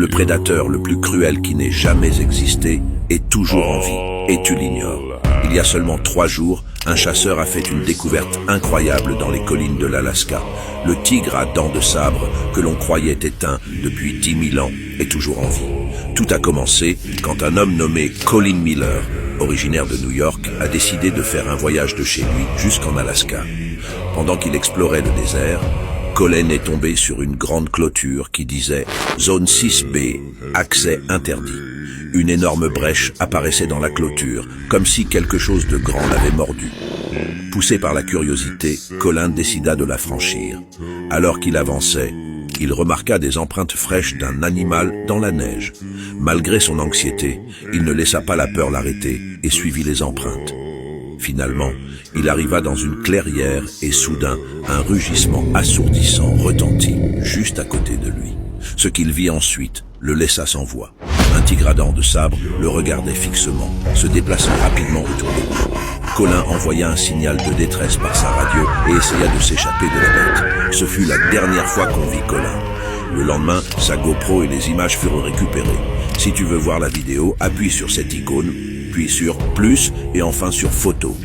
Le prédateur le plus cruel qui n'ait jamais existé est toujours en vie, et tu l'ignores. Il y a seulement 3 jours, un chasseur a fait une découverte incroyable dans les collines de l'Alaska. Le tigre à dents de sabre, que l'on croyait éteint depuis 10 000 ans, est toujours en vie. Tout a commencé quand un homme nommé Colin Miller, originaire de New York, a décidé de faire un voyage de chez lui jusqu'en Alaska. Pendant qu'il explorait le désert, Colin est tombé sur une grande clôture qui disait « Zone 6B, accès interdit ». Une énorme brèche apparaissait dans la clôture, comme si quelque chose de grand l'avait mordu. Poussé par la curiosité, Colin décida de la franchir. Alors qu'il avançait, il remarqua des empreintes fraîches d'un animal dans la neige. Malgré son anxiété, il ne laissa pas la peur l'arrêter et suivit les empreintes. Finalement, il arriva dans une clairière et soudain, un rugissement assourdissant retentit juste à côté de lui. Ce qu'il vit ensuite le laissa sans voix. Un tigre à dents de sabre le regardait fixement, se déplaçant rapidement autour de lui. Colin envoya un signal de détresse par sa radio et essaya de s'échapper de la bête. Ce fut la dernière fois qu'on vit Colin. Le lendemain, sa GoPro et les images furent récupérées. Si tu veux voir la vidéo, appuie sur cette icône, puis sur plus et enfin sur photo.